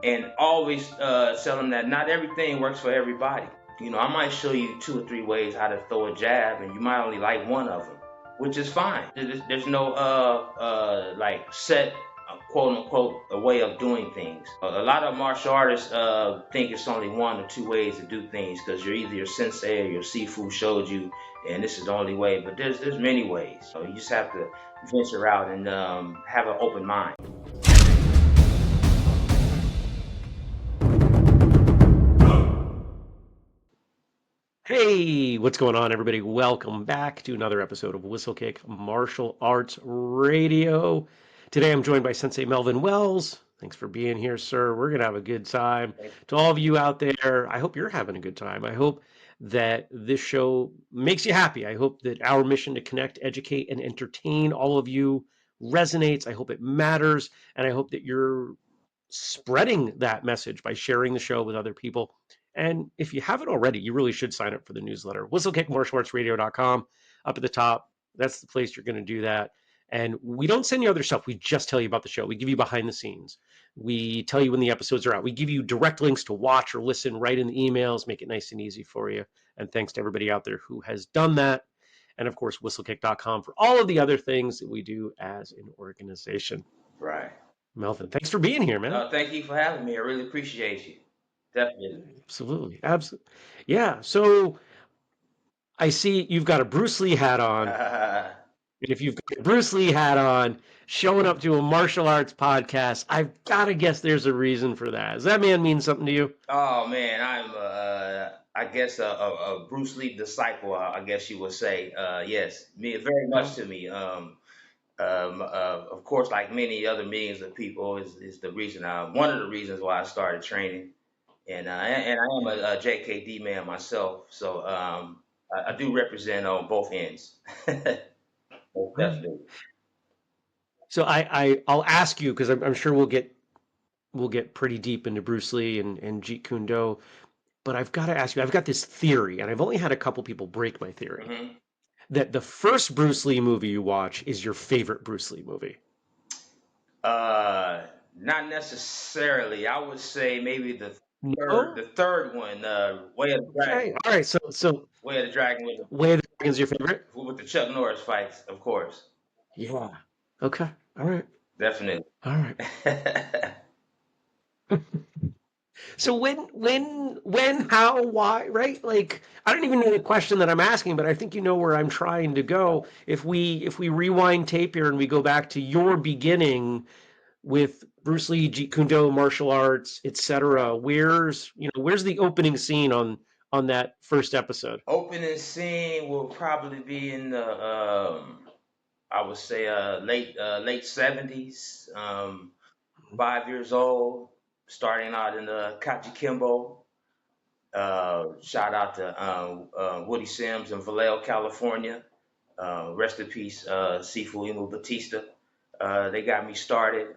and always tell them that not everything works for everybody. I might show you 2 or 3 ways how to throw a jab, and you might only like one of them, which is fine. There's no like set quote unquote a way of doing things. A lot of martial artists think it's only 1 or 2 ways to do things because you're either your sensei or your sifu showed you, and this is the only way. But there's many ways. So you just have to venture out and have an open mind. Hey, what's going on, everybody? Welcome back to another episode of Whistlekick Martial Arts Radio. Today I'm joined by Sensei Melvin Wells. Thanks for being here, sir. We're going to have a good time. To all of you out there, I hope you're having a good time. I hope that this show makes you happy. I hope that our mission to connect, educate, and entertain all of you resonates. I hope it matters. And I hope that you're spreading that message by sharing the show with other people. And if you haven't already, you really should sign up for the newsletter. whistlekickmartialartsradio.com. Up at the top, that's the place you're going to do that. And we don't send you other stuff. We just tell you about the show. We give you behind the scenes. We tell you when the episodes are out. We give you direct links to watch or listen right in the emails, make it nice and easy for you. And thanks to everybody out there who has done that. And of course, whistlekick.com for all of the other things that we do as an organization. Right. Melvin, thanks for being here, man. Thank you for having me. I really appreciate you. Definitely. Absolutely. Absolutely. Yeah. So I see you've got a Bruce Lee hat on. And if you've got a Bruce Lee hat on, showing up to a martial arts podcast, I've got to guess there's a reason for that. Does that man mean something to you? Oh man, I'm I guess a Bruce Lee disciple. I guess you would say. Yes, me very much Oh, to me. Of course, like many other millions of people, is the reason. One of the reasons why I started training, and I am yeah. a JKD man myself, so I do represent on both ends. Most All right. definitely. So I'll ask you because I'm sure we'll get pretty deep into Bruce Lee and Jeet Kune Do, but I've got to ask you. I've got this theory, and I've only had a couple people break my theory hmm that the first Bruce Lee movie you watch is your favorite Bruce Lee movie. Uh, Not necessarily. I would say maybe No? the third one, Way of the Okay. Dragon. All right. So Way of the Dragon Way of the Dragon's your favorite? with the Chuck Norris fights, of course. Yeah. Okay. All right. Definitely. All right. So how, why, right? Like, I don't even know the question that I'm asking, but I think you know where I'm trying to go. If we rewind tape here and we go back to your beginning with Bruce Lee, Jeet Kune Do, martial arts, Right. etc., where's the opening scene on that first episode? Opening scene will probably be in the I would say late 70s. 5 years old, starting out in the Kachikimbo. Shout out to Woody Sims in Vallejo, California. Rest in peace, Sifu Inu Batista. They got me started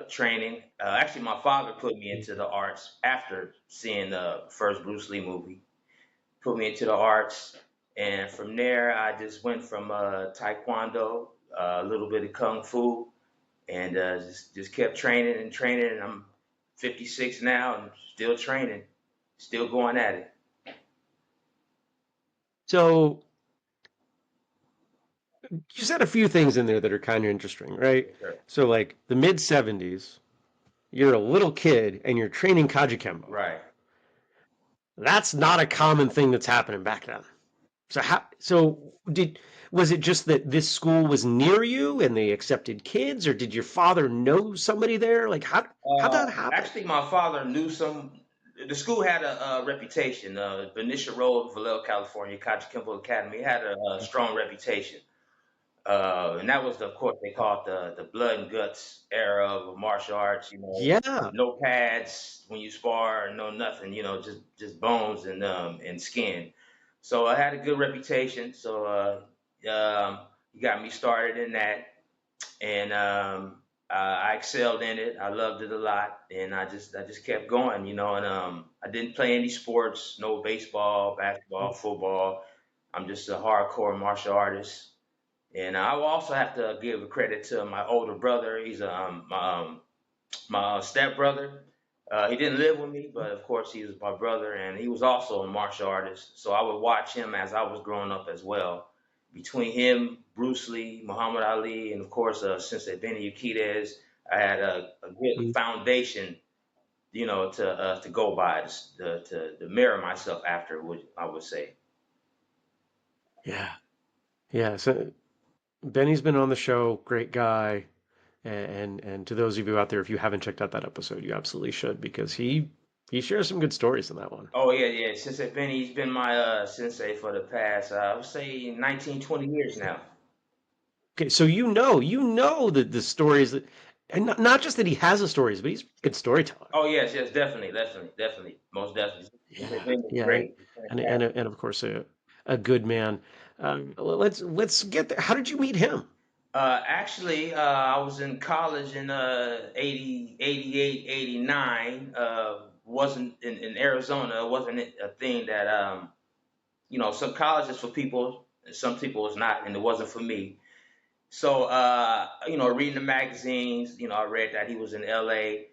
training. Actually, my father put me into the arts after seeing the first Bruce Lee movie. Put me into the arts, and from there, I just went from Taekwondo, a little bit of Kung Fu, and just kept training and training. And I'm 56 now, and still training, still going at it. So you said a few things in there that are kind of interesting, right? Yes, sir. So like the mid 70s, you're a little kid and you're training Kaji Kembo. Right. That's not a common thing that's happening back then. So did was it just that this school was near you and they accepted kids, or did your father know somebody there? Like how'd that happen? Actually, my father knew some. The school had a reputation. Benicia Road, Vallejo, California, Kachi Kimball Academy had a strong reputation. And that was, of course, they call it the blood and guts era of martial arts. Yeah. No pads when you spar, no nothing. Just bones and skin. So I had a good reputation. So he got me started in that, and I excelled in it. I loved it a lot, and I just kept going. And I didn't play any sports, no baseball, basketball, football. I'm just a hardcore martial artist. And I will also have to give credit to my older brother. He's My stepbrother, he didn't live with me, but of course he was my brother, and he was also a martial artist. So I would watch him as I was growing up as well. Between him, Bruce Lee, Muhammad Ali, and of course Sensei Benny, I had a good Mm. foundation, to go by, to mirror myself after, I would say. Yeah. Yeah. So Benny's been on the show, great guy. And to those of you out there, if you haven't checked out that episode, you absolutely should because he shares some good stories in that one. Oh yeah, yeah. Sensei Benny, he's been my sensei for the past, I would say 19, 20 years now. Okay, so you know the stories that, and not just that he has the stories, but he's a good storyteller. Oh yes, yes, definitely, definitely, definitely, most definitely. Sensei Yeah, Benny is yeah, great. He's fantastic. and of course a good man. Let's get there. How did you meet him? Actually, I was in college in 80, 88, 89. Wasn't in Arizona. It wasn't a thing that some colleges for people, and some people it's not, and it wasn't for me. So, reading the magazines, I read that he was in LA.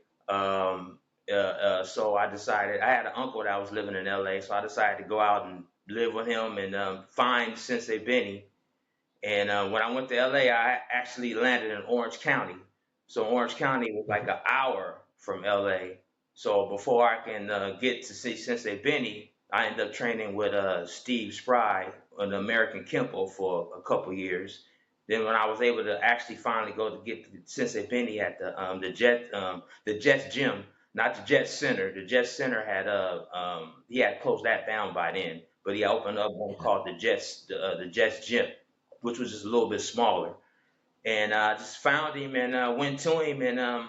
So I decided, I had an uncle that was living in LA, so I decided to go out and live with him and find Sensei Benny. And when I went to LA, I actually landed in Orange County. So Orange County was like Mhm. an hour from LA. So before I can get to see Sensei Benny, I ended up training with Steve Spry, an American Kempo, for a couple years. Then when I was able to actually finally go to get to Sensei Benny at the Jets gym, not the Jets Center. The Jets Center had he had closed that down by then, but he opened up one Yeah. called the Jets gym, which was just a little bit smaller. And I just found him and went to him and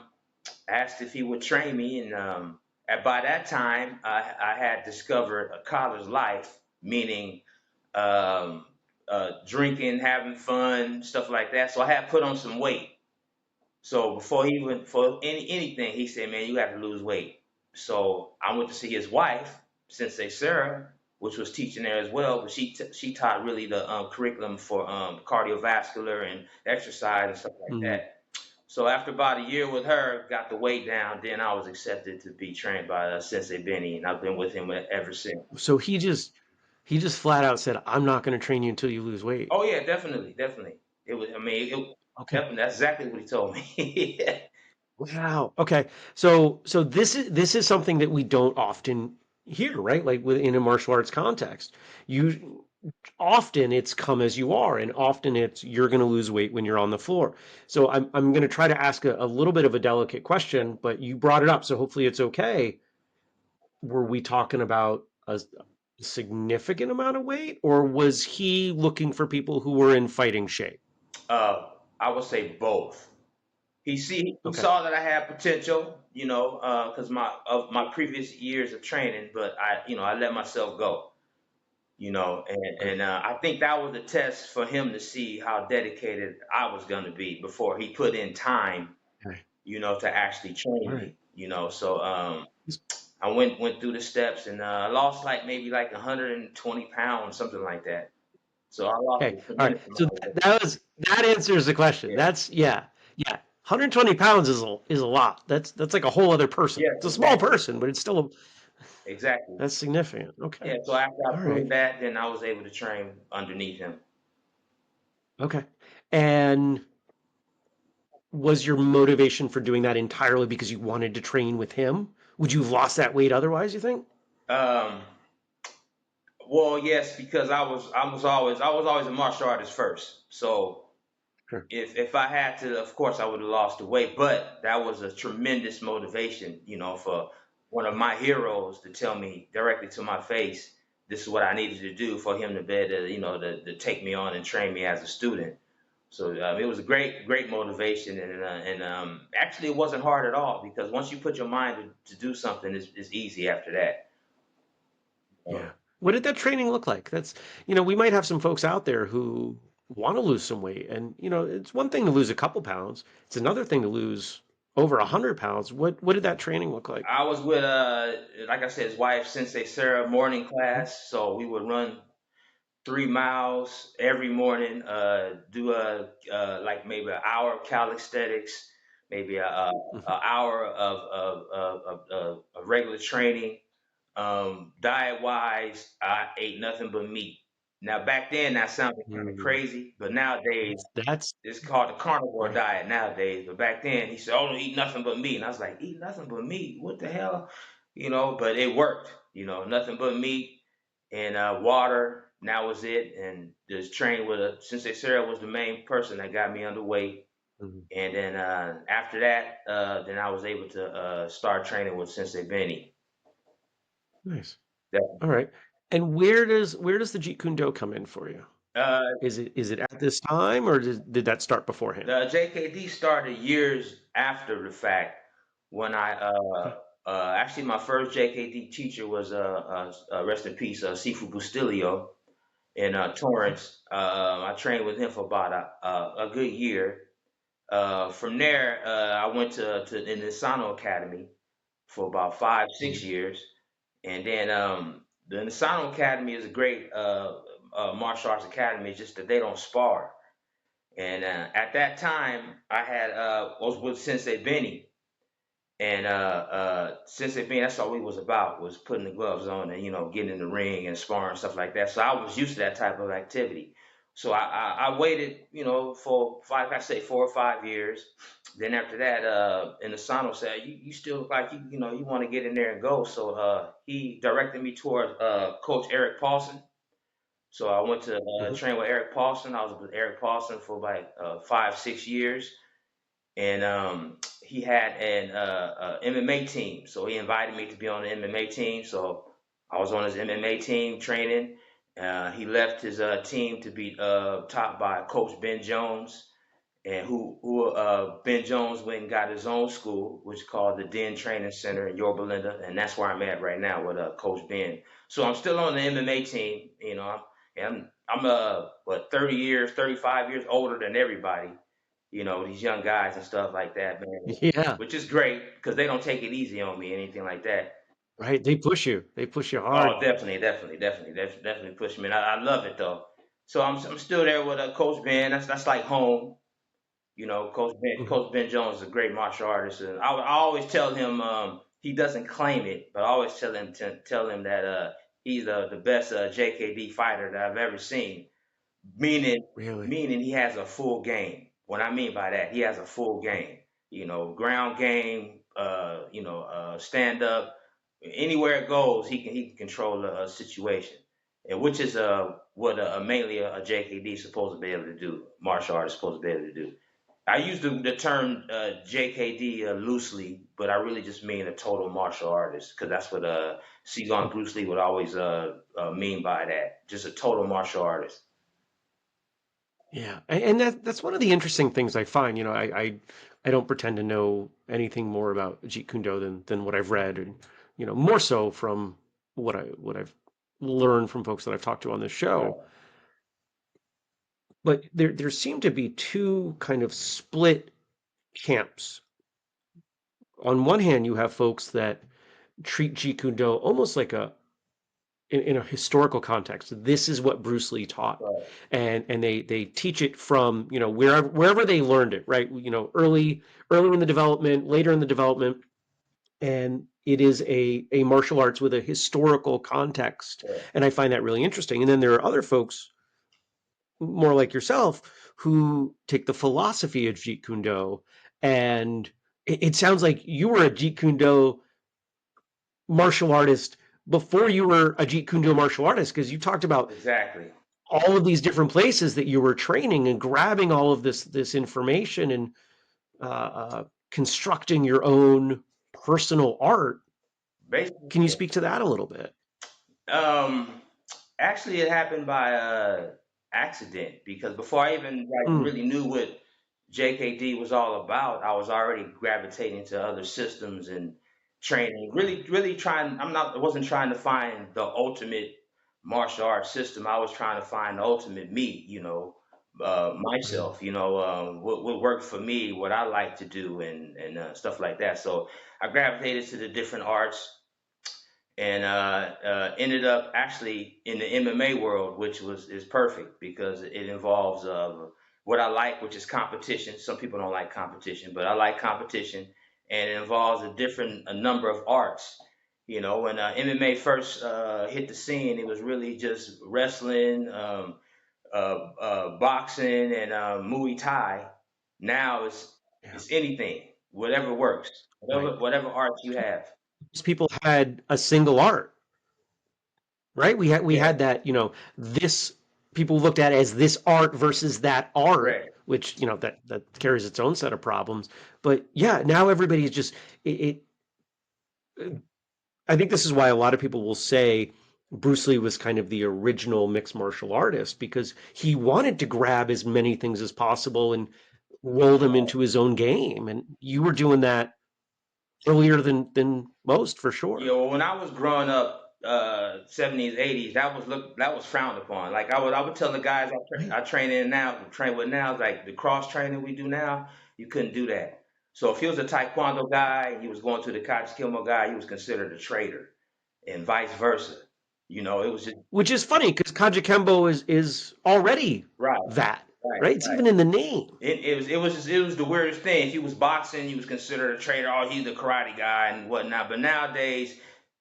asked if he would train me. And by that time, I had discovered a college life, meaning um, drinking, having fun, stuff like that. So I had put on some weight. So before he went for anything, he said, "Man, you have to lose weight." So I went to see his wife, Sensei Sarah, which was teaching there as well, but she taught really the curriculum for cardiovascular and exercise and stuff like Mm. that. So after about a year with her, got the weight down, then I was accepted to be trained by Sensei Benny, and I've been with him ever since. So he just flat out said, "I'm not going to train you until you lose weight." Oh yeah, definitely, definitely. It was. I mean, Okay. definitely. That's exactly what he told me. Wow. Okay. So this is something that we don't often hear, right? Like within a martial arts context. You often it's come as you are, and often it's you're going to lose weight when you're on the floor. So I'm going to try to ask a little bit of a delicate question, but you brought it up, so hopefully it's okay. Were we talking about a significant amount of weight, or was he looking for people who were in fighting shape? uh, I would say both. He Okay. saw that I had potential, because my previous years of training, but I let myself go, Okay. and I think that was a test for him to see how dedicated I was going to be before he put in time, Okay. to actually All train right. me. So I went through the steps and I lost like maybe like 120 pounds, something like that. So I lost Okay. a All right. tremendous So amount of weight. that answers the question. Yeah. That's yeah. Yeah. 120 pounds is a lot. That's like a whole other person. Yes, It's a small exactly. person, but it's still Exactly. that's significant. Okay. Yeah, so after I All right. proved that, then I was able to train underneath him. Okay. And was your motivation for doing that entirely because you wanted to train with him? Would you have lost that weight otherwise, you think? Um, well, yes, because I was always a martial artist first. So Sure. if I had to, of course, I would have lost the weight. But that was a tremendous motivation, for one of my heroes to tell me directly to my face, this is what I needed to do for him to be able to, to take me on and train me as a student. So it was a great, great motivation, and actually, it wasn't hard at all because once you put your mind to do something, it's easy after that. Yeah. What did that training look like? We might have some folks out there who want to lose some weight, and it's one thing to lose a couple pounds. It's another thing to lose over 100 pounds. What did that training look like? I was with, like I said, his wife, Sensei Sarah, morning Mhm. class. So we would run 3 miles every morning, do like maybe an hour of calisthenics, maybe a hour of regular training. Diet wise, I ate nothing but meat. Now back then that sounded kind of Mm. crazy, but nowadays That's it's called the carnivore right. diet nowadays. But back then he said, "Oh, don't eat nothing but meat," and I was like, "Eat nothing but meat? What the hell?" But it worked. Nothing but meat and water. And that was it. And just trained with Sensei Sarah was the main person that got me underway. Mhm. And then after that, then I was able to start training with Sensei Benny. Nice. That, All right. And where does the Jeet Kune Do come in for you? uh, Is it at this time, or did that start beforehand? the JKD started years after the fact when I Okay. actually my first JKD teacher was rest in peace Sifu Bustilio in Okay. Torrance. I trained with him for about a good year. From there, I went to in the Sano Academy for about five, Mhm. 6 years, and then the Nisano Academy is a great martial arts academy. It's just that they don't spar. And at that time, I had was with Sensei Benny, and Sensei Benny. That's all he was about was putting the gloves on and getting in the ring and sparring and stuff like that. So I was used to that type of activity. So I waited, for I say 4 or 5 years. Then after that, in the Sano said, you still look like you want to get in there and go. So he directed me towards Coach Eric Paulson. So I went to Mhm. train with Eric Paulson. I was with Eric Paulson for like 5, 6 years, and he had an MMA team. So he invited me to be on the MMA team. So I was on his MMA team training. He left his team to be taught by Coach Ben Jones, and who Ben Jones went and got his own school, which is called the Den Training Center in Yorba Linda, and that's where I'm at right now with Coach Ben. So I'm still on the MMA team. I'm 30 years, 35 years older than everybody. These young guys and stuff like that, man, Yeah. which is great because they don't take it easy on me, anything like that. Right. They push you. They push you Oh, hard. definitely, definitely, definitely, definitely push me. And I love it though. So I'm still there with Coach Ben. That's like home. Mhm. Coach Ben Jones is a great martial artist, and I always tell him he doesn't claim it, but I always tell him that he's the best JKD fighter that I've ever seen. Meaning, Really. meaning he has a full game. What I mean by that, he has a full game. Ground game. Stand up. Anywhere it goes, he can control a situation, and which is what mainly a JKD is supposed to be able to do. Martial artist is supposed to be able to do. I use the term JKD loosely, but I really just mean a total martial artist because that's what Cezanne Bruce Lee would always mean by that. Just a total martial artist. Yeah, and that's one of the interesting things I find. I don't pretend to know anything more about Jeet Kune Do than what I've read, and more so from what I've learned from folks that I've talked to on this show. Right. But there seem to be two kind of split camps. On one hand, you have folks that treat Jeet Kune Do almost like in a historical context. This is what Bruce Lee taught, Right. and they teach it from wherever they learned it, right? Early in the development, later in the development, and it is a martial arts with a historical context, Right. and I find that really interesting. And then there are other folks more like yourself who take the philosophy of Jeet Kune Do, and it sounds like you were a Jeet Kune Do martial artist before you were a Jeet Kune Do martial artist, because you talked about Exactly. all of these different places that you were training and grabbing all of this information and uh, constructing your own personal art. Basically, Can you speak to that a little bit? um, actually, it happened by accident because before I even like Mm, really knew what JKD was all about, I was already gravitating to other systems and training. Really, really trying. I wasn't trying to find the ultimate martial arts system. I was trying to find the ultimate me. mm, Myself. What worked for me, what I like to do, and stuff like that. So I gravitated to the different arts and ended up actually in the MMA world, which is perfect because it involves what I like, which is competition. Some people don't like competition, but I like competition, and it involves a number of arts. When MMA first hit the scene, it was really just wrestling, boxing, and Muay Thai. Now Yeah. it's anything, whatever works, Right. whatever art you have. Most people had a single art, right? We had Yeah, that, this people looked at as this art versus that art, correct. which, that carries its own set of problems. But yeah, now everybody's just it I think this is why a lot of people will say Bruce Lee was kind of the original mixed martial artist because he wanted to grab as many things as possible and roll them into his own game. And you were doing that earlier than most for Yeah, sure. well, when I was growing up, 70s, 80s, that was frowned upon. Like I would tell the guys Right. I train with now, like the cross training we do now, you couldn't do that. So if he was a Taekwondo guy and he was going to the Kachikimo guy, he was considered a traitor, and vice versa. It was just Which is funny because Kajikembo is already right, that, right, right? It's right. even in the name. It was the weirdest thing. If he was boxing, he was considered a traitor. Oh, he's the karate guy and whatnot. But nowadays,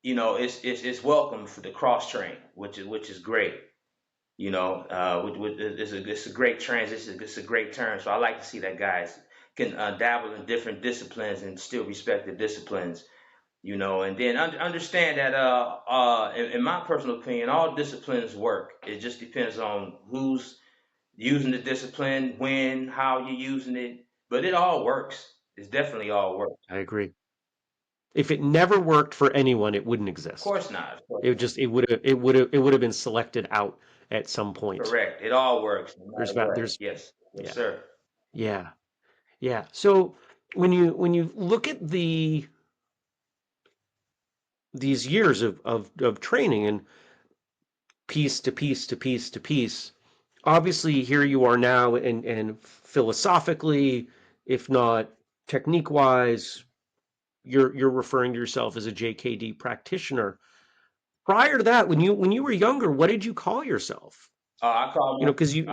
it's welcome for the cross train, which is great. It's a great transition. It's a great turn. So I like to see that guys can dabble in different disciplines and still respect the disciplines. And then understand that in my personal opinion, all disciplines work. It just depends on who's using the discipline, when, how you're using it, but it all works. It's definitely all works. I agree. If it never worked for anyone, it wouldn't Of exist. course not. Of course It would not. just it would have been selected out at some point. Correct. It all works no There's matter about what. there's Yes. Yes, yeah. sir. Yeah. Yeah. So when you look at these years of training and piece to piece to piece to piece, obviously here you are now and philosophically, if not technique wise, you're referring to yourself as a JKD practitioner. Prior to that, when you were younger, what did you call yourself? I call Because you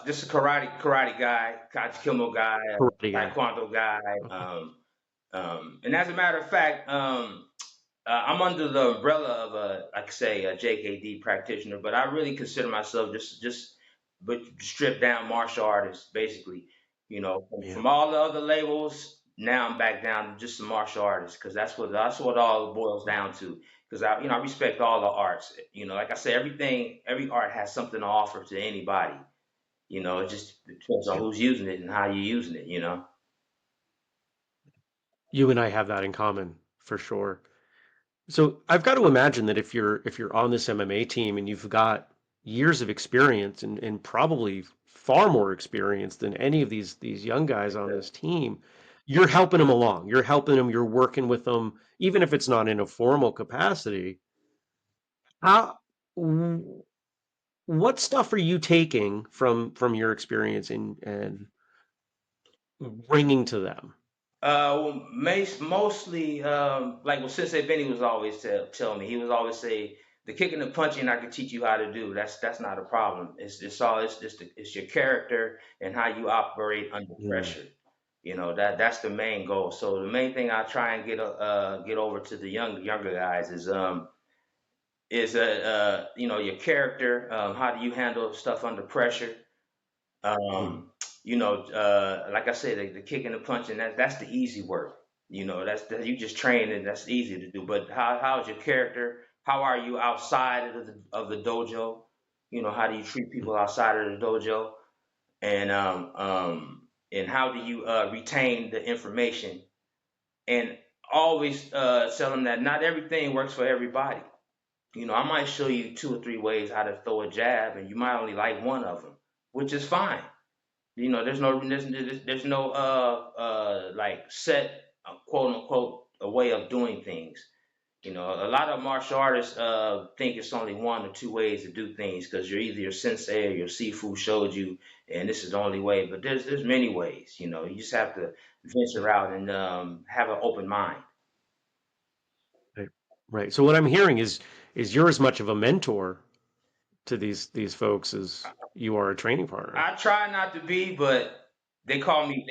this is karate guy, Kachikimo guy, karate guy. Taekwondo guy. Okay. And as a matter of fact, I'm under the umbrella of like I say, a JKD practitioner, but I really consider myself but stripped down martial artist, basically. Yeah. From all the other labels, now I'm back down to just a martial artist because that's what all boils down to. Because I respect all the arts. Like I say, every art has something to offer to anybody. It just depends on Yeah. who's using it and how you're using it. You and I have that in common for sure. So I've got to imagine that if you're on this MMA team and you've got years of experience and probably far more experience than any of these young guys on this team, you're helping them along. You're helping them, you're working with them, even if it's not in a formal capacity. How what stuff are you taking from your experience and bringing to them? Well, mostly, like what Sensei Benny was always tell me. He was always say, the kicking and punching I can teach you how to do. That's not a problem. It's your character and how you operate under Mm, pressure. That's the main goal. So the main thing I try and get over to the younger guys is your character. How do you handle stuff under pressure? mm, Like I said, the kicking and punching, that's the easy work. You just train and that's easy to do. But how's your character? How are you outside of the dojo? How do you treat people outside of the dojo? And how do you retain the information? And always tell them that not everything works for everybody. I might show you two or three ways how to throw a jab, and you might only like one of them, which is fine. There's no like set quote unquote a way of doing things. A lot of martial artists think it's only one or two ways to do things because you're either your sensei or your sifu showed you, and this is the only way. But there's many ways. You just have to venture out and have an open mind. right, right. So what I'm hearing is you're as much of a mentor to these folks as you are a training partner. I try not to be, but they And call me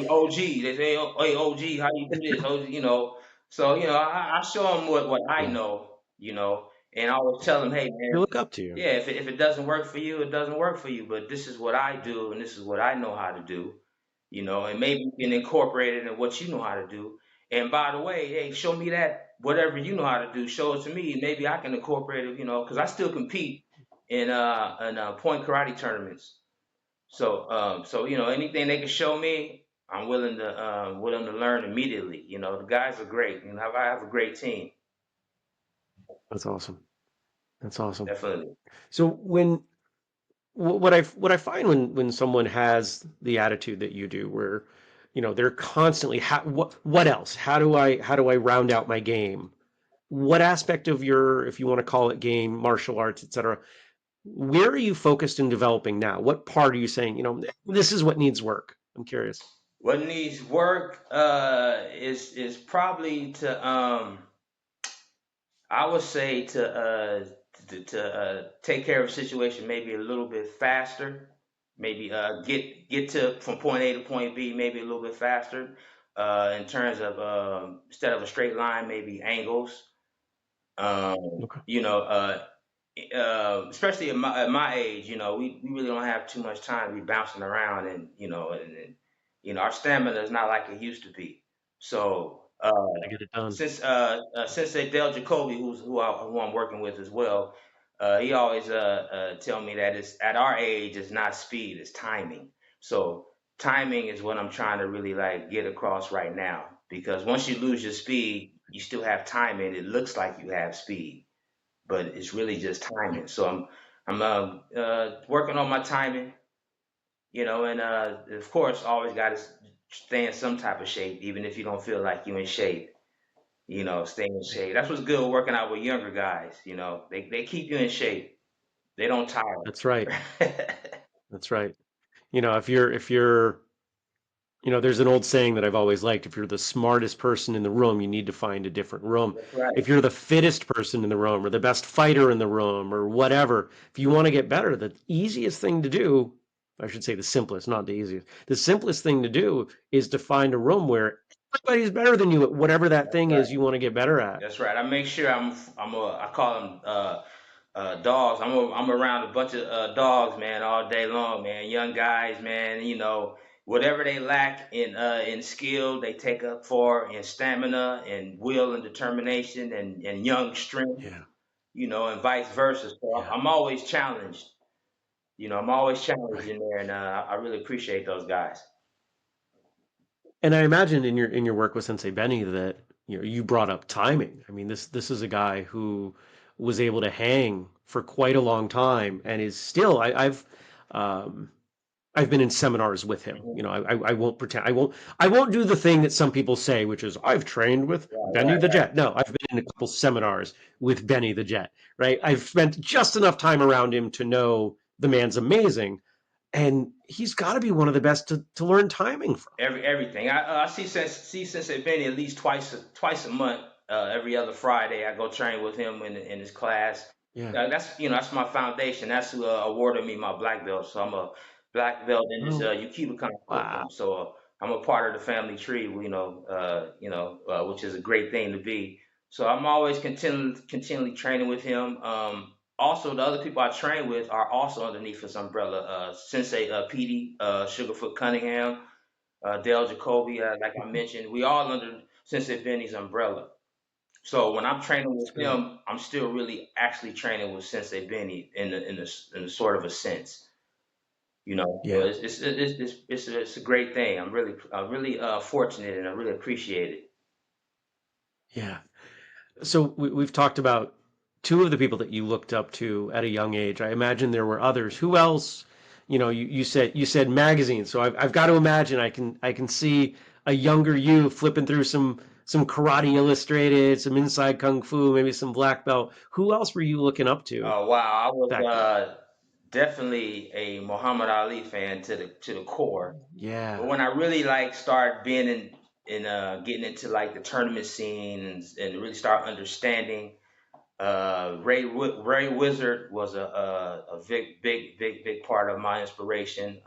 OG. They say, "Oh, hey OG, how you do this?" OG, you know. So I show them what I yeah, know, and I always tell them, "Hey they man, look up to you. yeah, if it doesn't work for you, it doesn't work for you. But this is what I do, and this is what I know how to do, and maybe you can incorporate it in what you know how to do. And by the way, hey, show me that whatever you know how to do, show it to me. Maybe I can incorporate it, because I still compete in point karate tournaments. So anything they can show me, I'm willing to learn immediately. The guys are great. I have a great team, That's awesome. That's awesome. definitely. So what I find when someone has the attitude that you do, where they're constantly what else? How do I round out my game? What aspect of your, if you want to call it game, martial arts, etc., where are you focused in developing now? What part are you saying, this is what needs work? I'm curious. What needs work is probably to I would say to take care of a situation maybe a little bit faster, maybe get to from point A to point B maybe a little bit faster. In terms of instead of a straight line, maybe angles. Okay. Especially at my age, we really don't have too much time to be bouncing around, and our stamina is not like it used to be. So Gotta get it done. since Sensei Del Jacoby, who I'm working with as well, he always tell me that it's at our age, it's not speed, it's timing. So timing is what I'm trying to really like get across right now, because once you lose your speed, you still have timing. It looks like you have speed, but it's really just timing. So I'm working on my timing, and of course, always got to stay in some type of shape, even if you don't feel like you're in shape. Stay in shape. That's what's good working out with younger guys. They keep you in shape. They don't tire. That's right. That's right. If you're there's an old saying that I've always liked. If you're the smartest person in the room, you need to find a different room. That's right. If you're the fittest person in the room or the best fighter in the room or whatever, if you want to get better, the easiest thing to do, I should say the simplest, not the easiest. The simplest thing to do is to find a room where everybody's better than you at whatever that That's thing right. is you want to get better at. That's right. I make sure I call them dogs. I'm around a bunch of dogs, man, all day long, man. Young guys, man. Whatever they lack in skill, they take up for in stamina and will and determination and young strength. Yeah. And vice versa. So Yeah. I'm always challenged. I'm always challenged Right. in there, and I really appreciate those guys. And I imagine in your work with Sensei Benny that you brought up timing. I mean, this is a guy who was able to hang for quite a long time and is still. Um, I've been in seminars with him. Hmm. I won't pretend. I won't do the thing that some people say, which is I've trained with Right, Benny right, the right. Jet. No, I've been in a couple seminars with Benny the Jet. Right. I've spent just enough time around him to know the man's amazing, and he's got to be one of the best to learn timing from. Everything. I see Sensei Benny at least twice a month. Every other Friday, I go train with him in his class. Yeah. That's my foundation. That's who awarded me my black belt. So I'm a black belt in this Oh, Yukiba wow. system. So I'm a part of the family tree. Which is a great thing to be. So I'm always continually training with him. Also, the other people I train with are also underneath this umbrella. Sensei Petey, Sugarfoot Cunningham, Dale Jacoby, like I mentioned, we all under Sensei Benny's umbrella. So when I'm training with That's great. him, I'm still really actually training with Sensei Benny in a sort of a sense. So Yeah. it's a great thing. I'm really fortunate, and I really appreciate it. Yeah. So we've talked about two of the people that you looked up to at a young age. I imagine there were others. Who else? You said magazines. So I've got to imagine I can see a younger you flipping through some Karate Illustrated, some Inside Kung Fu, maybe some black belt. Who else were you looking up to Wow, I was back then? definitely a Muhammad Ali fan to the core. Yeah. But when I really like start being in getting into like the tournament scene and really start understanding Ray Wizard was a big part of my inspiration.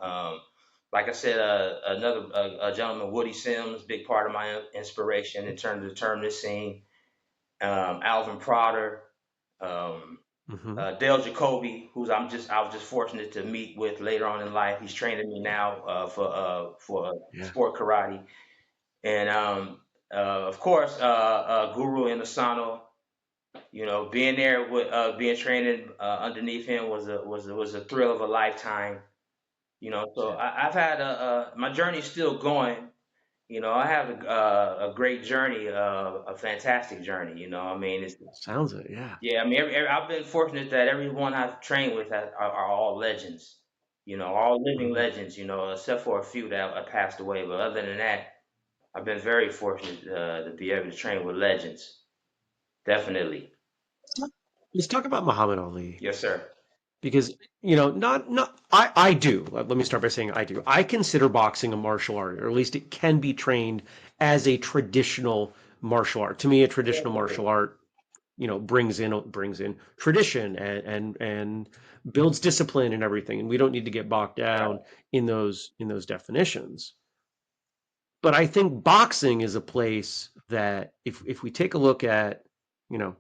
Like I said, another a gentleman, Woody Sims, big part of my inspiration in terms of turn this scene. Alvin Prodder, um, Hmm. Dale Jacoby, I was just fortunate to meet with later on in life. He's training me now for Yeah. sport karate, and of course Guru Inasano. You know, being there with being trained underneath him was a thrill of a lifetime. You know, so I've had my journey's still going. You know, I have a great journey, a fantastic journey. You know, I mean, it's Sounds it. Yeah. yeah. I mean, I've been fortunate that everyone I've trained with are all legends. You know, all living Hmm. legends. You know, except for a few that have passed away. But other than that, I've been very fortunate to be able to train with legends. Definitely, Let's talk about Muhammad Ali. yes, sir. Because not I do. Let me start by saying I do. I consider boxing a martial art, or at least it can be trained as a traditional martial art. To me, a traditional martial art, brings in tradition and builds discipline and everything. And we don't need to get bogged down Right. in those definitions. But I think boxing is a place that if we take a look at, you know,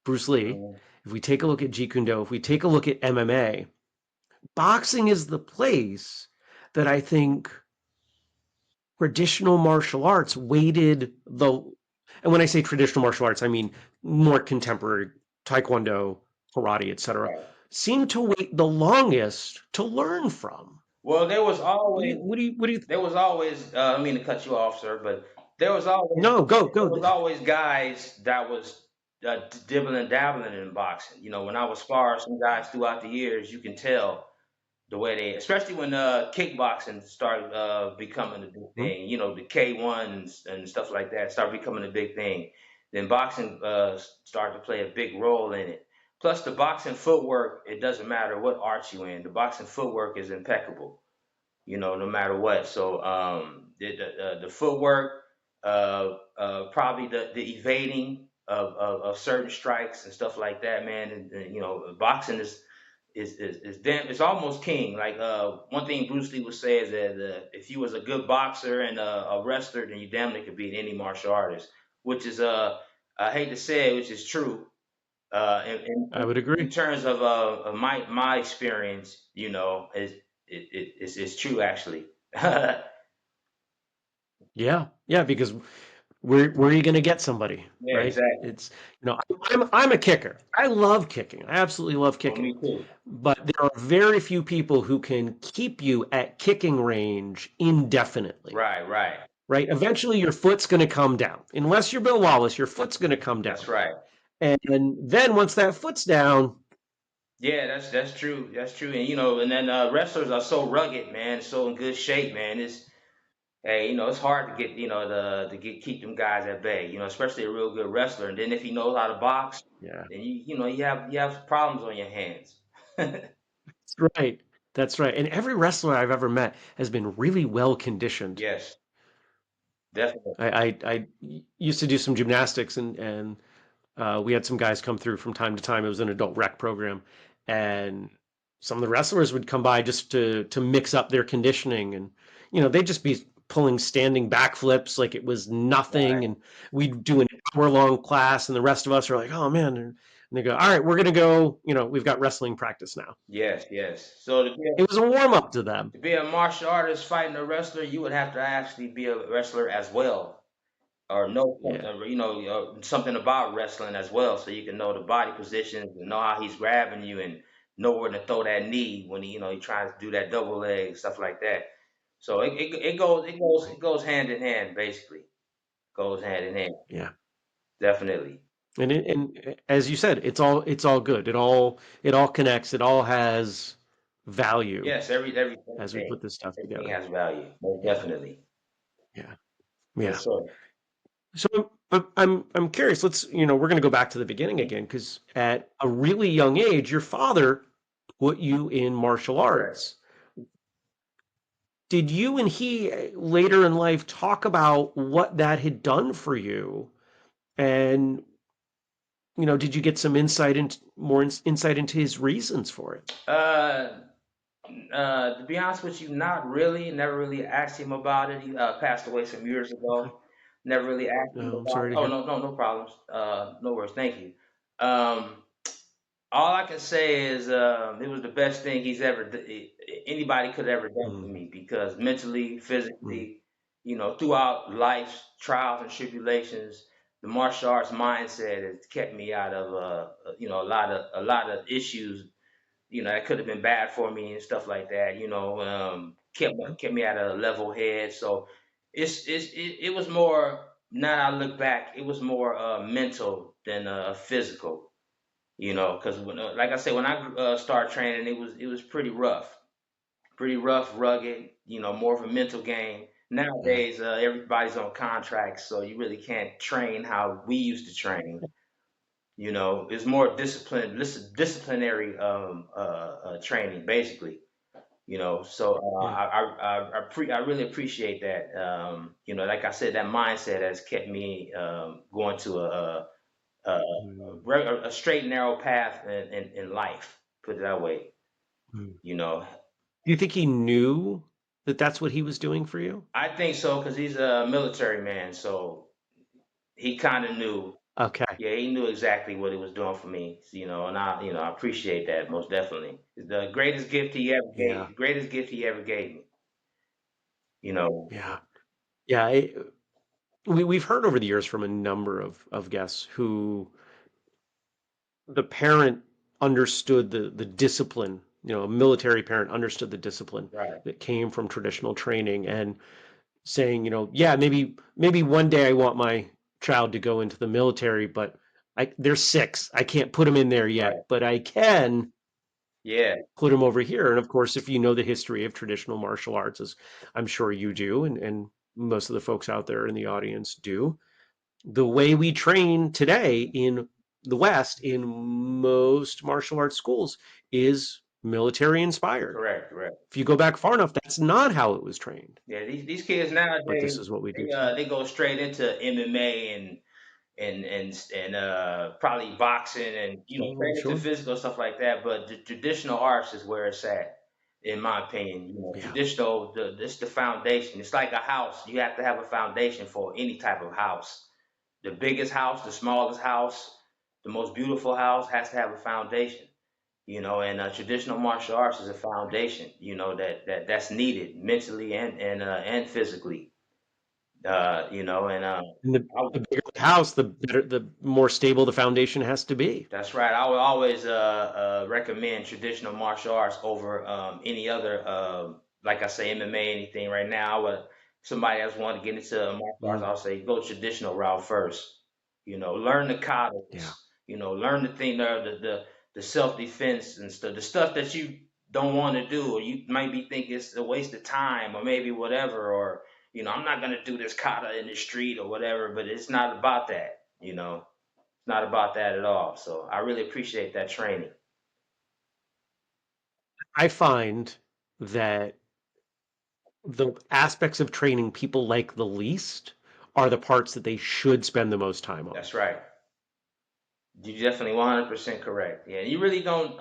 Bruce Lee, Mhm. if we take a look at Jeet Kune Do, if we take a look at MMA, boxing is the place that I think traditional martial arts weighted and when I say traditional martial arts, I mean more contemporary taekwondo, karate, etc., Right. seem to wait the longest to learn from. Well, What do you what do you what do you there was always I don't mean to cut you off, sir, but there was always No, there go. was always guys that was dibbling and dabbling in boxing. You know, when I was sparring some guys throughout the years, you can tell the way they, especially when kickboxing started becoming a big Mhm. thing. You know, the K1s and stuff like that started becoming a big thing. Then boxing started to play a big role in it. Plus, the boxing footwork, it doesn't matter what art you in, the boxing footwork is impeccable, you know, no matter what. So the footwork, probably the evading of certain strikes and stuff like that, man. And you know, boxing is damn, it's almost king. Like one thing Bruce Lee would say is that if you was a good boxer and a wrestler, then you damn near could beat any martial artist, which is I hate to say it, which is true. I would In agree. terms of my experience, you know, it's true actually. Yeah, Yeah, because where are you going to get somebody, right? exactly. It's I'm a kicker. I love kicking. I absolutely love Well, kicking. me too. But there are very few people who can keep you at kicking range indefinitely, Right, right. right? Eventually, your foot's going to come down. Unless you're Bill Wallace, your foot's going to come down. That's right. And then once that foot's down, Yeah, that's true. That's true. And you know, and then wrestlers are so rugged, man, so in good shape, man. It's hey, you know, it's hard to get, you know, to get keep them guys at bay, you know, especially a real good wrestler. And then if he knows how to box, yeah, then you know, you have problems on your hands. that's right. That's right. And every wrestler I've ever met has been really well conditioned. Yes, definitely. I used to do some gymnastics and we had some guys come through from time to time. It was an adult rec program, and some of the wrestlers would come by just to mix up their conditioning, and they'd just be pulling standing backflips like it was nothing, Right. and we'd do an hour-long class, and the rest of us are like, "Oh man!" And they go, "All right, we're gonna go. We've got wrestling practice now." Yes, yes. So It was a warm up to them. to be a martial artist fighting a wrestler, you would have to actually be a wrestler as well, or know Yeah, something about wrestling as well, so you can know the body positions and know how he's grabbing you and know where to throw that knee when he tries to do that double leg stuff like that. So it goes hand in hand basically. Goes hand in hand, yeah. definitely. And as you said, it's all good. It all connects. It all has value Yes, as we everything put this stuff everything together. has value, most Yeah, definitely. yeah, Yes, yeah. sir. So I'm curious. We're going to go back to the beginning Mhm. again because at a really young age, your father put you in martial Correct. arts. Did you and he later in life talk about what that had done for you? And did you get some insight into more insight into his reasons for it? Uh, to be honest with you, not really. Never really asked him about it. He passed away some years Okay. ago. Never really asked him No, I'm about sorry it. to Oh hear. no, no, no problems. No worries. Thank you. Um, all I can say is it was the best thing anybody could ever done for Mm, me because mentally, mm, physically, throughout life's trials and tribulations, the martial arts mindset has kept me out of a lot of issues that could have been bad for me and stuff like that. Kept me at a level head. So it was more. Now I look back, it was more mental than physical. Because like I said, when I started training, it was pretty rough, rugged. More of a mental game. yeah. Nowadays, everybody's on contracts, so you really can't train how we used to train. It's more disciplinary training, basically. So Yeah. I really appreciate that. Like I said, that mindset has kept me going to a, Mm, a straight and narrow path in life. Put it that way. mm. You know, Do you think he knew that that's what he was doing for you? I think so because he's a military man, so he kind of knew. Okay. Yeah, he knew exactly what he was doing for me. And I appreciate that most definitely. It's the greatest gift he ever Yeah. gave. Greatest gift he ever gave me. You know, Yeah. Yeah. We've heard over the years from a number of guests who the parent understood the discipline, a military parent understood the discipline right, that came from traditional training and saying, yeah, maybe one day I want my child to go into the military, but they're 6. I can't put them in there right. yet, but I can Yeah, put them over here. And of course, if you know the history of traditional martial arts, as I'm sure you do, and most of the folks out there in the audience do, the way we train today in the West, in most martial arts schools, is military inspired. correct, correct. If you go back far enough, that's not how it was trained. Yeah, these kids But this nowadays is what we do they today. they go straight into MMA and probably boxing and Oh, I'm training to sure. physical stuff like that. But the traditional arts is where it's at, in my opinion. Yeah. Traditional, it's the foundation. It's like a house. You have to have a foundation for any type of house. The biggest house, the smallest house, the most beautiful house has to have a foundation. And traditional martial arts is a foundation. That's needed mentally and physically. And And the bigger the house, the better, the more stable the foundation has to be. that's right. I would always recommend traditional martial arts over any other, like I say, MMA, anything right now. Somebody else want to get into martial arts, Mm, I'll say go traditional route first. Learn the yeah. katas. Learn the thing, the self defense and stuff, the stuff that you don't want to do, or you might be thinking it's a waste of time, or maybe whatever, or I'm not gonna do this kata in the street or whatever. But it's not about that. It's not about that at all. So I really appreciate that training. I find that the aspects of training people like the least are the parts that they should spend the most time on. That's right. You're definitely 100% correct. Yeah, you really don't,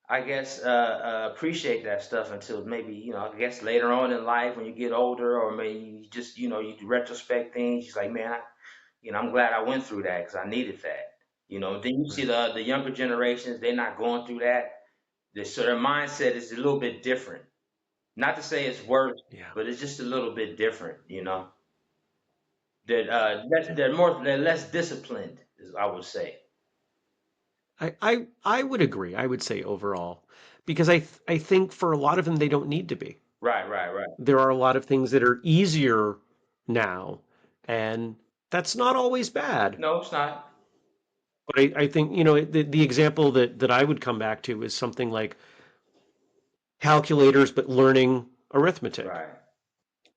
I guess, appreciate that stuff until maybe, I guess later on in life when you get older, or maybe you just, you retrospect things. It's like, man, I'm glad I went through that because I needed that. Then you see Right. the younger generations, they're not going through that. So their mindset is a little bit different. Not to say it's worse, Yeah. but it's just a little bit different. That Yeah. they're less disciplined, I would say. I would agree. I would say overall, because I think for a lot of them they don't need to be. Right, right, right. There are a lot of things that are easier now, and that's not always bad. No, it's not. But I think, the example that I would come back to is something like calculators, but learning arithmetic. Right.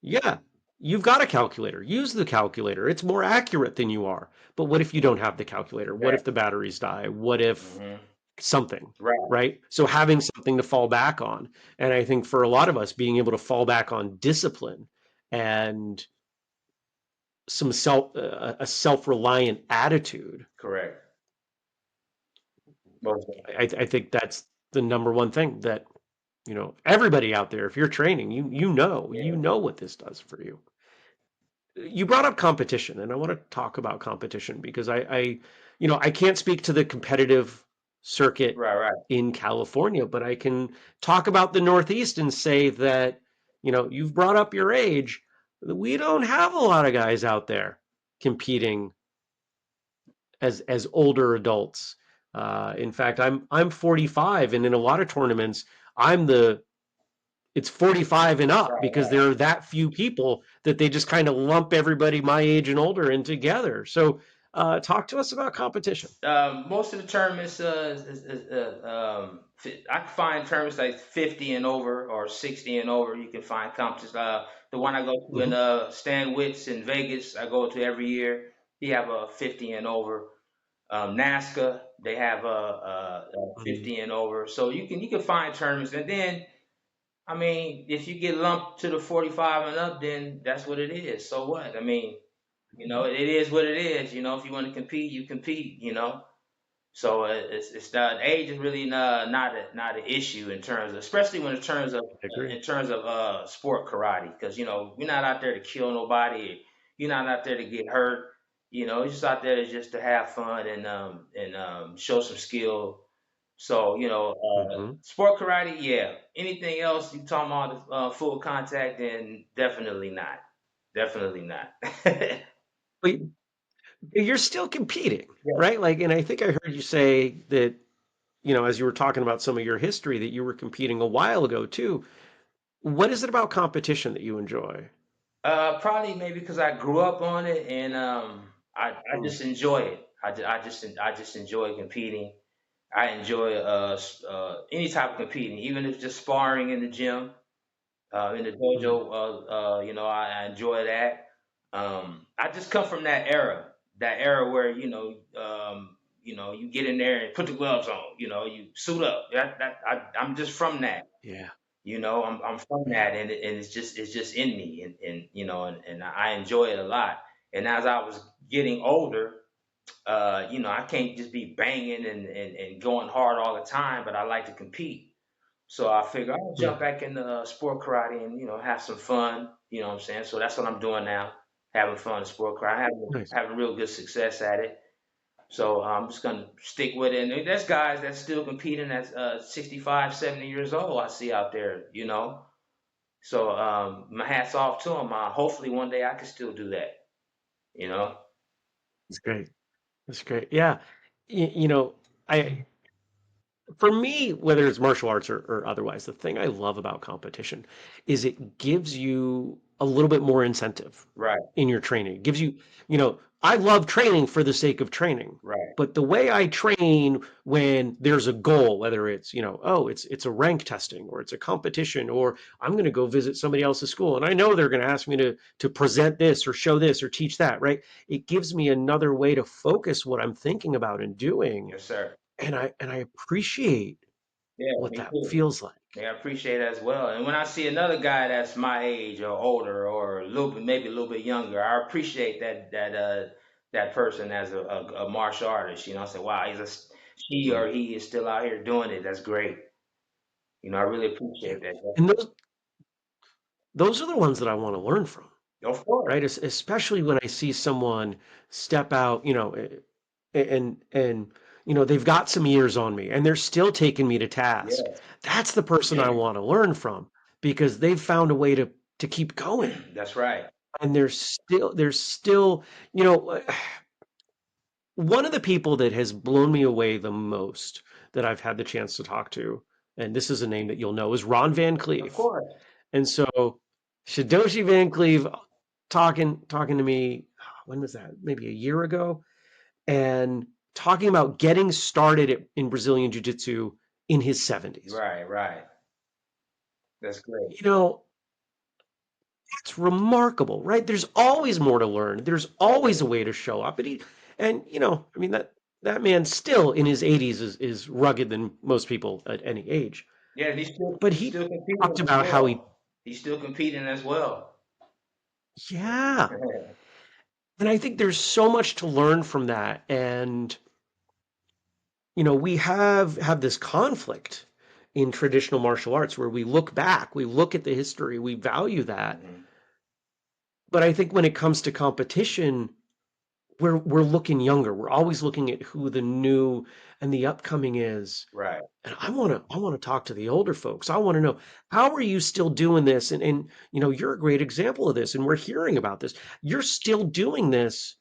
Yeah, you've got a calculator. Use the calculator. It's more accurate than you are. But what if you don't have the calculator? What if the Exactly. batteries die? What if Hmm. something, Right. right? So having something to fall back on. And I think for a lot of us, being able to fall back on discipline and some a self-reliant attitude. Correct. Most I think that's the number one thing that, everybody out there, if you're training, you yeah. know what this does for you. You brought up competition, and I want to talk about competition because I can't speak to the competitive circuit Right, right. in California, but I can talk about the Northeast and say that, you've brought up your age. We don't have a lot of guys out there competing as older adults. In fact, I'm 45, and in a lot of tournaments, I'm the it's 45 and up Right, because right. there are that few people that they just kind of lump everybody my age and older in together. So, talk to us about competition. Most of the tournaments, I can find tournaments like 50 and over or 60 and over. You can find competitions. The one I go to in Hmm. Stan Witz in Vegas, I go to every year. He have a 50 and over. NASCA, they have a Hmm. 50 and over. So you can find tournaments, and then I mean, if you get lumped to the 45 and up, then that's what it is. So what? I mean, it is what it is. If you want to compete, you compete. So it's the age is really not an issue in terms of, especially when I agree. in terms of sport karate, because we're not out there to kill nobody. You're not out there to get hurt. You're just out there to have fun and show some skill. So Hmm. sport karate, yeah. Anything else you talking about full contact? Then definitely not. Definitely not. But you're still competing, Yeah. right? Like, and I think I heard you say that, as you were talking about some of your history, that you were competing a while ago too. What is it about competition that you enjoy? Probably maybe because I grew up on it and I Mm. just enjoy it. I just enjoy competing. I enjoy any type of competing, even if it's just sparring in the gym, in the Mm. dojo. I enjoy that. I just come from that era where you get in there and put the gloves on. You suit up. I'm just from that. Yeah. I'm from Yeah. that, and it's just in me, and and I enjoy it a lot. And as I was getting older, I can't just be banging and going hard all the time, but I like to compete. So I figure I'll jump Mm. back into sport karate and have some fun. You know what I'm saying? So that's what I'm doing now, having fun in sport karate. Nice. Having real good success at it. So I'm just gonna stick with it. And there's guys that's still competing at 65, 70 years old. I see out there. So my hats off to them. Hopefully one day I can still do that. You know. That's great. That's great. Yeah. I for me, whether it's martial arts or otherwise, the thing I love about competition is it gives you a little bit more incentive Right. in your training. It gives you, I love training for the sake of training. Right. But the way I train when there's a goal, whether it's, oh, it's a rank testing or it's a competition or I'm going to go visit somebody else's school and I know they're going to ask me to present this or show this or teach that, right? It gives me another way to focus what I'm thinking about and doing, Yes, sir. and I appreciate Yeah, what me that too. feels like. Yeah, I appreciate it as well. And when I see another guy that's my age or older or a little bit, maybe a little bit younger, I appreciate that person as a martial artist. I say, wow, she Mm. or he is still out here doing it. That's great. I really Yeah. appreciate that. And those are the ones that I want to learn from, Of course. right? Especially when I see someone step out, and they've got some years on me and they're still taking me to task. Yeah. That's the person I want to learn from because they've found a way to keep going. That's right. And there's still, you know, one of the people that has blown me away the most that I've had the chance to talk to, and this is a name that you'll know, is Ron Van Of Cleef. course. And so Shidoshi Van Cleef talking to me, when was that? Maybe a year ago, and talking about getting started in Brazilian Jiu-Jitsu in his 70s. Right, right. That's great. You know, it's remarkable, right? There's always more to learn. There's always a Always. way to show up. And I mean that man still in his 80s is rugged than most people at any age. Yeah, and But he's he still competing talked as about how he, well. He's still competing as well. yeah, And I think there's so much to learn from that. And, we have this conflict in traditional martial arts where we look back, we look at the history, we value that. Hmm. But I think when it comes to competition, we're looking younger. We're always looking at who the new and the upcoming is. Right. And I want to talk to the older folks. I want to know, how are you still doing this? And you're a great example of this, and we're hearing about this. You're still doing this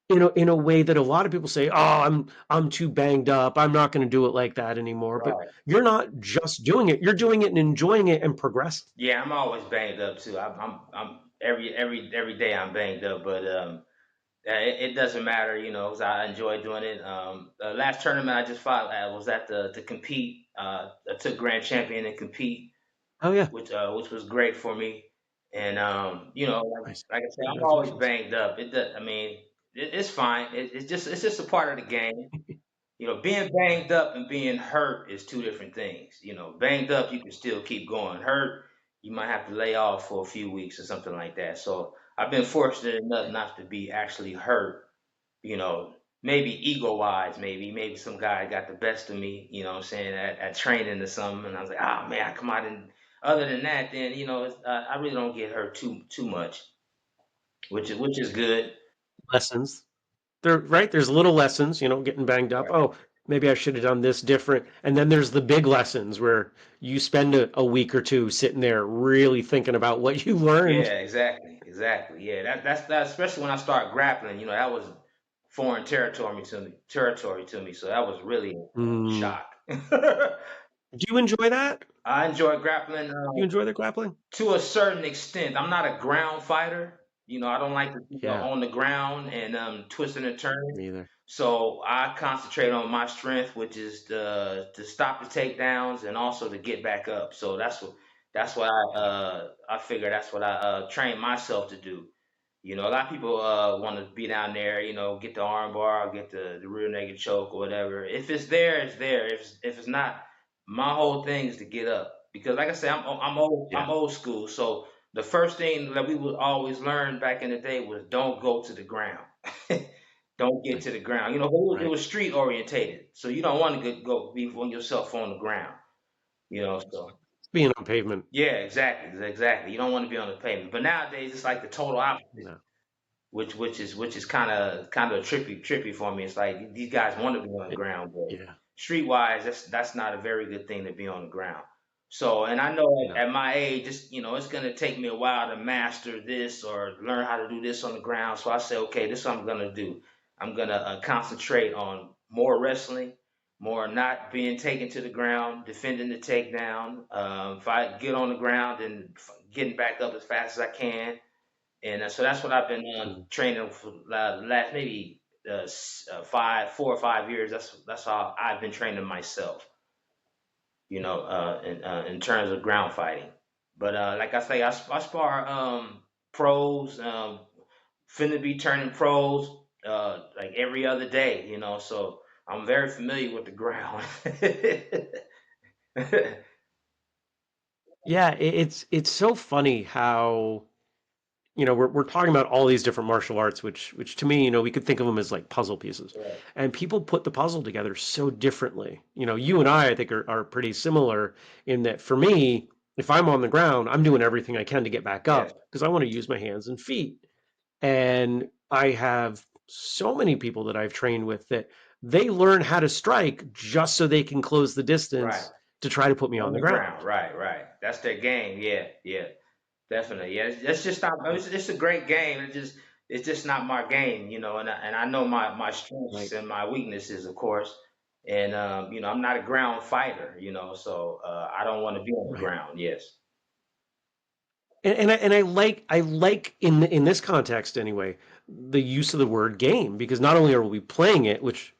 in a way that a lot of people say, "Oh, I'm too banged up. I'm not going to do it like that anymore." But Right. you're not just doing it. You're doing it and enjoying it and progressing. Yeah, I'm always banged up too. I'm every day I'm banged up, but it doesn't matter, 'cause I enjoy doing it. The last tournament I just fought at was at the to compete. I took grand champion and compete, Oh yeah. which was great for me. And Nice. like I said, I'm always Congratulations. banged up. I mean, it's fine. It's just a part of the game. Being banged up and being hurt is two different things. Banged up, you can still keep going. Hurt, you might have to lay off for a few weeks or something like that. So I've been fortunate enough not to be actually hurt. Maybe ego wise, maybe some guy got the best of me. What I'm saying, at training or something, and I was like, ah man, I come out and. Other than that, then I really don't get hurt too much, which is good. Lessons. There, right? There's little lessons, getting banged up. Right. Oh, maybe I should have done this different. And then there's the big lessons where you spend a week or two sitting there really thinking about what you learned. Yeah, exactly. Yeah, that's especially when I start grappling. That was foreign territory to me. So that was really a Mm. shock. Do you enjoy that? I enjoy grappling. You enjoy the grappling? To a certain extent. I'm not a ground fighter. I don't like to be Yeah, on the ground and twisting and turning. me either. So I concentrate on my strength, which is to stop the takedowns and also to get back up. So that's what Yeah. I figure that's what I train myself to do. A lot of people want to be down there, get the arm bar, get the rear naked choke or whatever. If it's there, it's there. If it's not, my whole thing is to get up because, like I said, I'm old. Yeah. I'm old school. So the first thing that we would always learn back in the day was don't go to the ground. Don't get Right. to the ground. It Right. was street orientated, so you don't want to go be on yourself on the ground. So It's being on pavement. yeah, exactly. You don't want to be on the pavement. But nowadays it's like the total opposite, No. which is kind of trippy for me. It's like these guys want to be on the It, ground, but yeah. streetwise, that's not a very good thing to be on the ground. So, and I know No. at my age, it's gonna take me a while to master this or learn how to do this on the ground. So I say, okay, this is what I'm gonna do. I'm gonna concentrate on more wrestling, more not being taken to the ground, defending the takedown. If I get on the ground and getting back up as fast as I can, and so that's what I've been Mhm. training for the last maybe 4 or 5 years. That's how I've been training myself. In terms of ground fighting. But like I say, I spar pros. Finna be turning pros like every other day. So I'm very familiar with the ground. Yeah, it's so funny how we're talking about all these different martial arts, which to me, we could think of them as like puzzle pieces, Right. and people put the puzzle together so differently. You and I think are pretty similar in that for me, if I'm on the ground, I'm doing everything I can to get back Yes. up because I want to use my hands and feet. And I have so many people that I've trained with that they learn how to strike just so they can close the Right. distance to try to put me On on the the ground. ground. Right. That's their game. Yeah. Yeah. Definitely, yeah. It's just not. It's a great game. It's just not my game, And I know my strengths Right. and my weaknesses, of course. And I'm not a ground fighter, So I don't want to be on the Right. ground. Yes. And I like in this context anyway, the use of the word game because not only are we playing it, which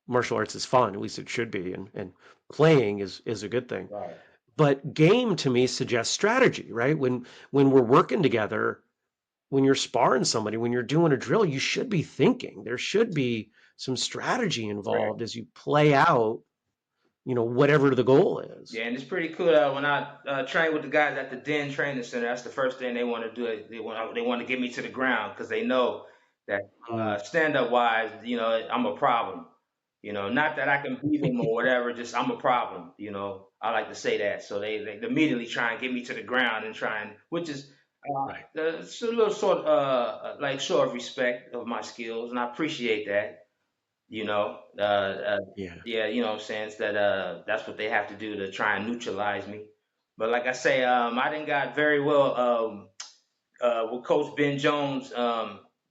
martial arts is fun, at least it should be, and playing is a good thing. Right. But game to me suggests strategy, right? When we're working together, when you're sparring somebody, when you're doing a drill, you should be thinking. There should be some strategy Right. involved as you play out whatever the goal is. Yeah, and it's pretty cool. When I train with the guys at the Den Training Center, that's the first thing they want to do. They want to get me to the ground because they know that Mm, stand up wise, I'm a problem. Not that I can beat them or whatever, just I'm a problem. I like to say that. So they immediately try and get me to the ground and try and, which is right. it's a little sort of like show of respect of my skills, and I appreciate that. You know, Yeah. yeah, what I'm saying? It's that that's what they have to do to try and neutralize me. But like I say, I didn't got very well with Coach Ben Jones.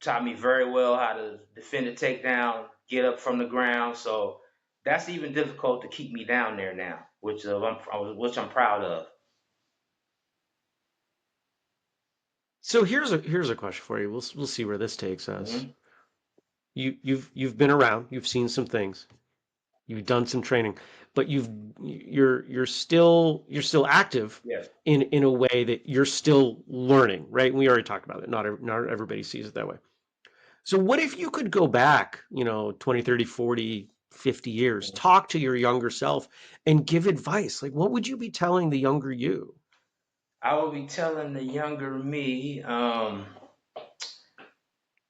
Taught me very well how to defend a takedown, get up from the ground. So that's even difficult to keep me down there now, which I'm proud of. So here's a question for you. We'll see where this takes us. Hmm. You've been around. You've seen some things. You've done some training, but you're still active Yes. in a way that you're still learning, right? And we already talked about it. Not everybody sees it that way. So what if you could go back, 20, 30, 40, 50 years, talk to your younger self and give advice? Like what would you be telling the younger you? I will be telling the younger me.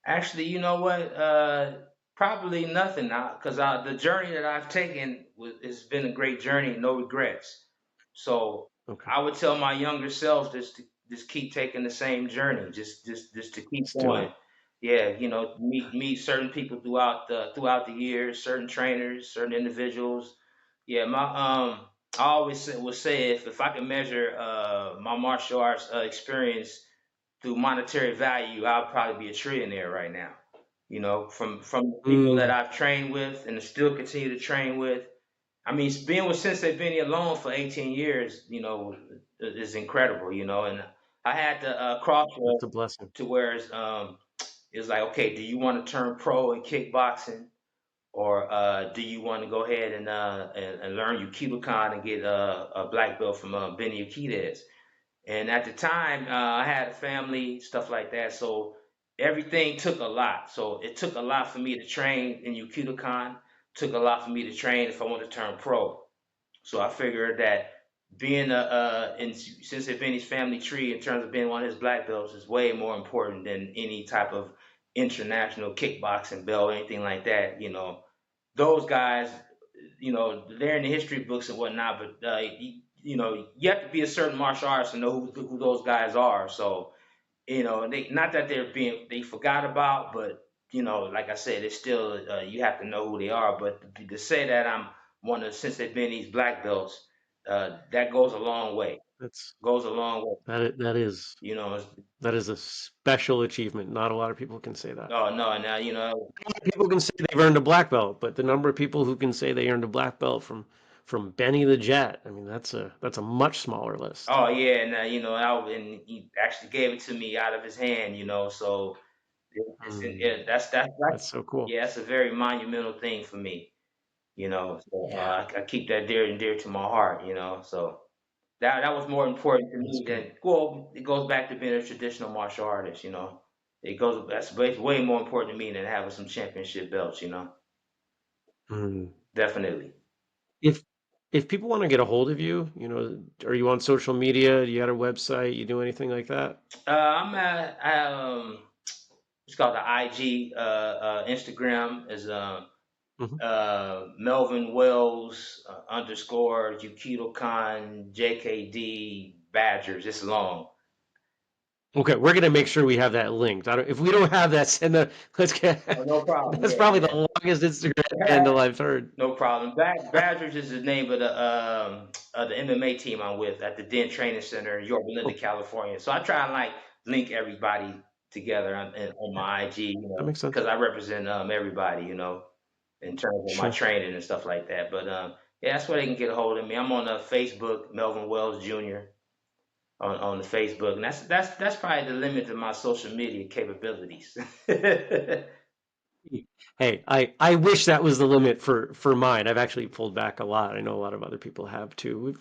Actually, you know what? Probably nothing now, because the journey that I've taken has been a great journey, no regrets. So Okay. I would tell my younger self just keep taking the same journey, just to keep Let's do going. it. Yeah, meet certain people throughout the years, certain trainers, certain individuals. Yeah, I always will say if I can measure my martial arts experience through monetary value, I'll probably be a trillionaire right now. From the people that Mm, I've trained with and still continue to train with. I mean, being with Sensei Benny alone for 18 years, is incredible. And I had the that's crossroad a blessing. to where it's like, okay, do you want to turn pro in kickboxing, or do you want to go ahead and learn Yukidokan and get a black belt from Benny Urquidez? And at the time, I had a family, stuff like that. So everything took a lot. So it took a lot for me to train in Yukidokan. Took a lot for me to train if I wanted to turn pro. So I figured that being in Sensei Benny's family tree in terms of being one of his black belts is way more important than any type of international kickboxing belt or anything like that. Those guys, they're in the history books and whatnot, but you have to be a certain martial artist to know who those guys are. So they not that they forgot about, but like I said, it's still you have to know who they are. But to say that I'm one of Sensei Benny's black belts, that goes a long way. That's Goes a long way. that is You know, that is a special achievement. Not a lot of people can say that. oh no, now People can say they've earned a black belt, but the number of people who can say they earned a black belt from Benny the Jet, I mean, that's a much smaller list. oh yeah, and and he actually gave it to me out of his hand. So Mm, that's that's so cool. yeah, that's a very monumental thing for me. So Yeah, I keep that dear and dear to my heart. So that was more important to that's me great. than, well, it goes back to being a traditional martial artist. That's way more important to me than having some championship belts. Mm. Definitely. If if people want to get a hold of you, are you on social media? Do you have a website? You do anything like that? I'm at it's called the IG. Instagram is Hmm. Melvin Wells underscore Yukido Khan JKD Badgers. It's long. Okay, we're gonna make sure we have that linked. If we don't have that, send the let's get. Oh, no problem. That's probably the longest Instagram handle I've heard. No problem. Badgers is the name of the MMA team I'm with at the Den Training Center in Yorba Linda, Okay, California. So I try and like link everybody together on yeah, my IG, that makes sense. because I represent everybody, in terms of my Sure. training and stuff like that. But yeah, that's where they can get a hold of me. I'm on Facebook, Melvin Wells Jr. on the Facebook, and that's probably the limit to my social media capabilities. Hey, I wish that was the limit for mine. I've actually pulled back a lot. I know a lot of other people have too.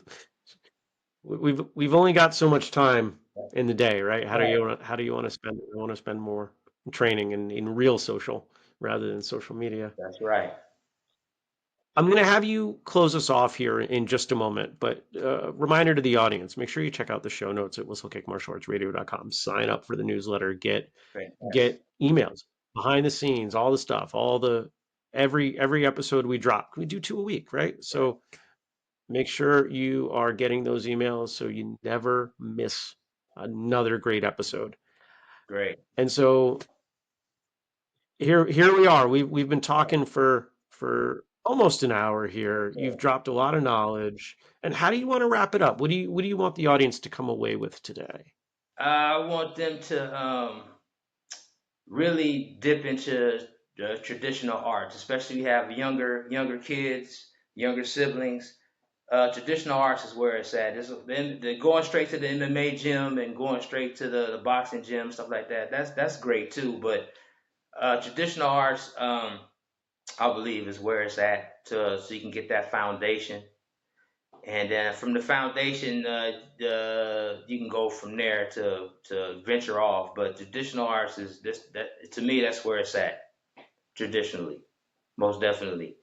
We've only got so much time in the day, right? How do you want to spend it? I want to spend more training in real social rather than social media. That's right. I'm going to have you close us off here in just a moment, but reminder to the audience, make sure you check out the show notes at whistlekickmartialartsradio.com. Sign up for the newsletter, Fantastic. get emails, behind the scenes, all the stuff, all the every episode we drop. We do 2 a week, right? Right. So make sure you are getting those emails so you never miss another great episode. Great. And so here we are. We've been talking for almost an hour here. You've dropped a lot of knowledge. And how do you want to wrap it up? What do you want the audience to come away with today? I want them to really dip into the traditional arts, especially if you have younger kids, younger siblings. Traditional arts is where it's at. They're going straight to the MMA gym and going straight to the boxing gym, stuff like that. That's great too. But traditional arts, I believe, is where it's at so you can get that foundation. And then from the foundation, you can go from there to venture off. But traditional arts is that to me, that's where it's at traditionally, most definitely.